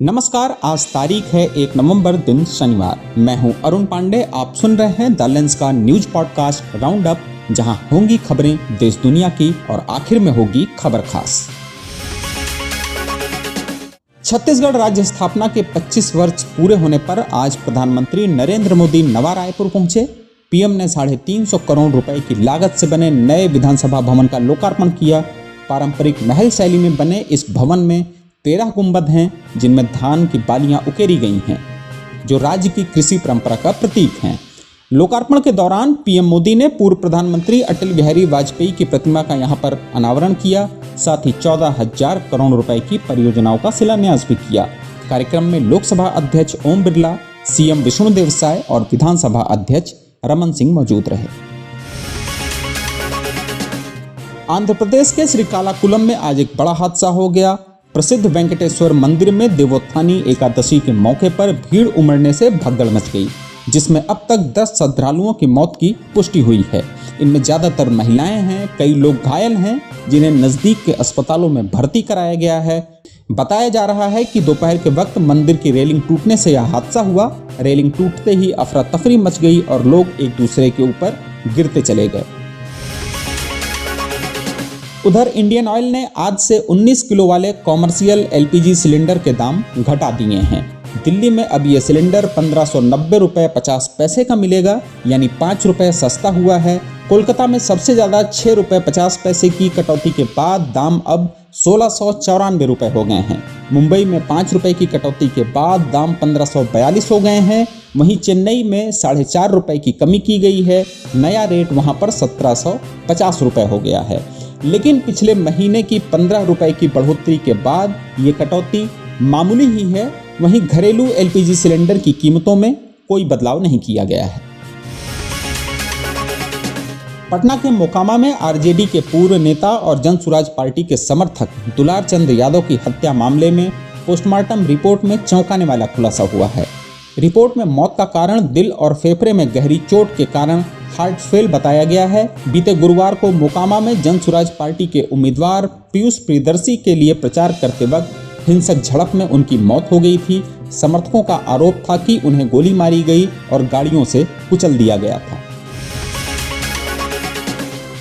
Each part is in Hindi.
नमस्कार, आज तारीख है 1 नवंबर दिन शनिवार। मैं हूं अरुण पांडे। आप सुन रहे हैं द लेंस का न्यूज पॉडकास्ट राउंड अप, जहां होंगी खबरें देश दुनिया की और आखिर में होगी खबर खास। छत्तीसगढ़ राज्य स्थापना के 25 वर्ष पूरे होने पर आज प्रधानमंत्री नरेंद्र मोदी नवा रायपुर पहुंचे। पीएम ने 350 करोड़ रुपए की लागत से बने नए विधानसभा भवन का लोकार्पण किया। पारंपरिक महल शैली में बने इस भवन में 13 गुंबद हैं, जिनमें धान की बालियां उकेरी गई हैं, जो राज्य की कृषि परंपरा का प्रतीक हैं। लोकार्पण के दौरान पीएम मोदी ने पूर्व प्रधानमंत्री अटल बिहारी वाजपेयी की प्रतिमा का यहां पर अनावरण किया। साथ ही 14,000 करोड़ रुपए की परियोजनाओं का शिलान्यास भी किया। कार्यक्रम में लोकसभा अध्यक्ष ओम बिरला, सीएम विष्णुदेव साय और विधानसभा अध्यक्ष रमन सिंह मौजूद रहे। आंध्र प्रदेश के श्रीकाकुलम में आज एक बड़ा हादसा हो गया। प्रसिद्ध वेंकटेश्वर मंदिर में देवोत्थानी एकादशी के मौके पर भीड़ उमड़ने से भगदड़ मच गई, जिसमें अब तक 10 श्रद्धालुओं की मौत की पुष्टि हुई है। इनमें ज्यादातर महिलाएं हैं। कई लोग घायल हैं, जिन्हें नजदीक के अस्पतालों में भर्ती कराया गया है। बताया जा रहा है कि दोपहर के वक्त मंदिर की रेलिंग टूटने से यह हादसा हुआ। रेलिंग टूटते ही अफरा तफरी मच गई और लोग एक दूसरे के ऊपर गिरते चले गए। उधर इंडियन ऑयल ने आज से 19 किलो वाले कॉमर्शियल एलपीजी सिलेंडर के दाम घटा दिए हैं। दिल्ली में अब ये सिलेंडर 1590 रुपये 50 पैसे का मिलेगा, यानी 5 रुपये सस्ता हुआ है। कोलकाता में सबसे ज़्यादा 6 रुपये 50 पैसे की कटौती के बाद दाम अब 1694 रुपये हो गए हैं। मुंबई में 5 रुपये की कटौती के बाद दाम 1542 हो गए हैं। वहीं चेन्नई में 4.5 रुपये की कमी की गई है। नया रेट वहाँ पर 1750 रुपये हो गया है। लेकिन पिछले महीने की 15 रुपए की बढ़ोतरी के बाद ये कटौती मामूली ही है। वहीं घरेलू एलपीजी सिलेंडर की कीमतों में कोई बदलाव नहीं किया गया है। पटना के मोकामा में आरजेडी के पूर्व नेता और जन सुराज पार्टी के समर्थक दुलार चंद यादव की हत्या मामले में पोस्टमार्टम रिपोर्ट में चौंकाने वाला खुलासा हुआ है। रिपोर्ट में मौत का कारण दिल और फेफड़े में गहरी चोट के कारण हार्ट फेल बताया गया है। बीते गुरुवार को मोकामा में जन सुराज पार्टी के उम्मीदवार पीयूष प्रियदर्शी के लिए प्रचार करते वक्त हिंसक झड़प में उनकी मौत हो गई थी। समर्थकों का आरोप था कि उन्हें गोली मारी गई और गाड़ियों से कुचल दिया गया था।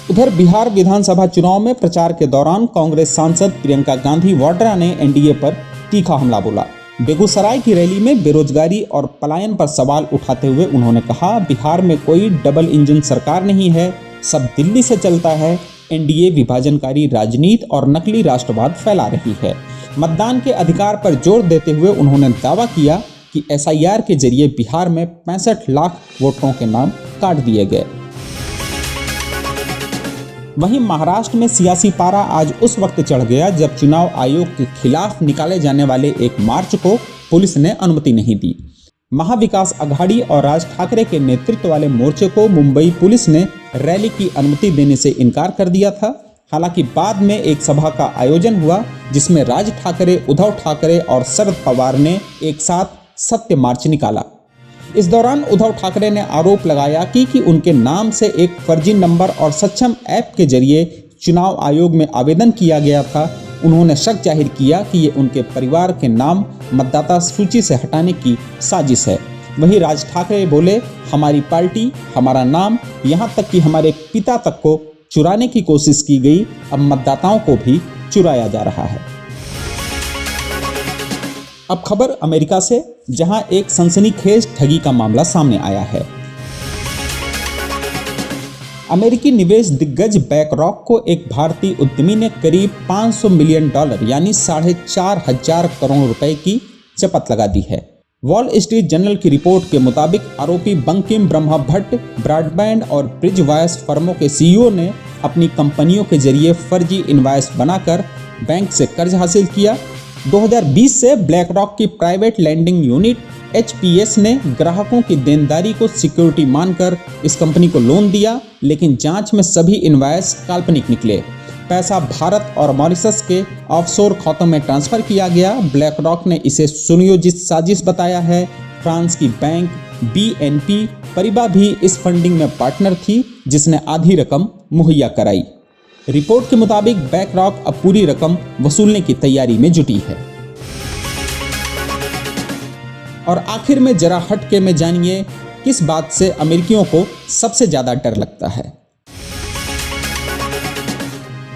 उधर बिहार विधानसभा चुनाव में प्रचार के दौरान कांग्रेस सांसद प्रियंका गांधी वाड्रा ने एनडीए पर तीखा हमला बोला। बेगूसराय की रैली में बेरोजगारी और पलायन पर सवाल उठाते हुए उन्होंने कहा, बिहार में कोई डबल इंजन सरकार नहीं है, सब दिल्ली से चलता है। एनडीए विभाजनकारी राजनीति और नकली राष्ट्रवाद फैला रही है। मतदान के अधिकार पर जोर देते हुए उन्होंने दावा किया कि एसआईआर के जरिए बिहार में 65 लाख वोटरों के नाम काट दिए गए। वहीं महाराष्ट्र में सियासी पारा आज उस वक्त चढ़ गया जब चुनाव आयोग के खिलाफ निकाले जाने वाले एक मार्च को पुलिस ने अनुमति नहीं दी। महाविकास अघाड़ी और राज ठाकरे के नेतृत्व वाले मोर्चे को मुंबई पुलिस ने रैली की अनुमति देने से इनकार कर दिया था। हालांकि बाद में एक सभा का आयोजन हुआ, जिसमें राज ठाकरे, उद्धव ठाकरे और शरद पवार ने एक साथ सत्य मार्च निकाला। इस दौरान उद्धव ठाकरे ने आरोप लगाया कि उनके नाम से एक फर्जी नंबर और सक्षम ऐप के जरिए चुनाव आयोग में आवेदन किया गया था। उन्होंने शक जाहिर किया कि ये उनके परिवार के नाम मतदाता सूची से हटाने की साजिश है। वहीं राज ठाकरे बोले, हमारी पार्टी, हमारा नाम, यहाँ तक कि हमारे पिता तक को चुराने की कोशिश की गई। अब मतदाताओं को भी चुराया जा रहा है। अब खबर अमेरिका से, जहां एक सनसनीखेज ठगी का मामला सामने आया है। अमेरिकी निवेश दिग्गज BlackRock को एक भारतीय उद्यमी ने करीब $500 मिलियन यानी 4,500 करोड़ रुपए की चपत लगा दी है। वॉल स्ट्रीट जर्नल की रिपोर्ट के मुताबिक आरोपी बंकिम ब्रह्मा भट्ट ब्रॉडबैंड और ब्रिजवायस फर्मों के सीईओ ने अपनी कंपनियों के जरिए फर्जी इनवॉइस बनाकर बैंक से कर्ज हासिल किया। 2020 से BlackRock की प्राइवेट लैंडिंग यूनिट HPS ने ग्राहकों की देनदारी को सिक्योरिटी मानकर इस कंपनी को लोन दिया, लेकिन जांच में सभी इनवॉइस काल्पनिक निकले। पैसा भारत और मॉरिशस के ऑफशोर खातों में ट्रांसफर किया गया। BlackRock ने इसे सुनियोजित साजिश बताया है। फ्रांस की बैंक BNP परिबा भी इस फंडिंग में पार्टनर थी, जिसने आधी रकम मुहैया कराई। रिपोर्ट के मुताबिक BlackRock अब पूरी रकम वसूलने की तैयारी में जुटी है। और आखिर में जरा हटके में जानिए किस बात से अमेरिकियों को सबसे ज़्यादा डर लगता है।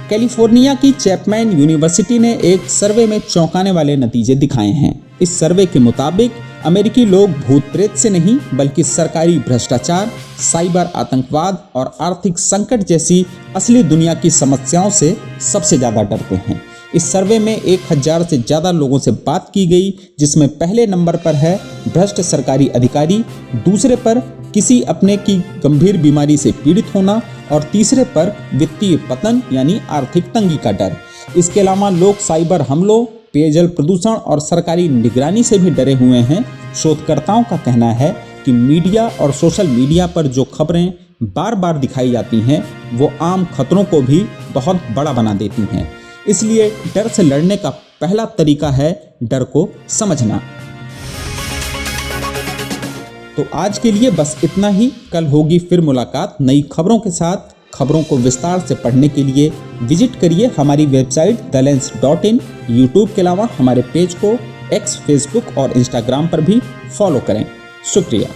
कैलिफोर्निया की चैपमैन यूनिवर्सिटी ने एक सर्वे में चौंकाने वाले नतीजे दिखाए हैं। इस सर्वे के मुताबिक अमेरिकी लोग भूत प्रेत से नहीं बल्कि सरकारी भ्रष्टाचार, साइबर आतंकवाद और आर्थिक संकट जैसी असली दुनिया की समस्याओं से सबसे ज़्यादा डरते हैं। इस सर्वे में 1000 से ज़्यादा लोगों से बात की गई, जिसमें पहले नंबर पर है भ्रष्ट सरकारी अधिकारी, दूसरे पर किसी अपने की गंभीर बीमारी से पीड़ित होना और तीसरे पर वित्तीय पतन यानी आर्थिक तंगी का डर। इसके अलावा लोग साइबर हमलों, पेयजल प्रदूषण और सरकारी निगरानी से भी डरे हुए हैं। शोधकर्ताओं का कहना है कि मीडिया और सोशल मीडिया पर जो खबरें बार बार दिखाई जाती हैं वो आम खतरों को भी बहुत बड़ा बना देती हैं। इसलिए डर से लड़ने का पहला तरीका है डर को समझना। तो आज के लिए बस इतना ही। कल होगी फिर मुलाकात नई खबरों के साथ। खबरों को विस्तार से पढ़ने के लिए विजिट करिए हमारी वेबसाइट thelens.in। यूट्यूब के अलावा हमारे पेज को एक्स, फेसबुक और इंस्टाग्राम पर भी फॉलो करें। शुक्रिया।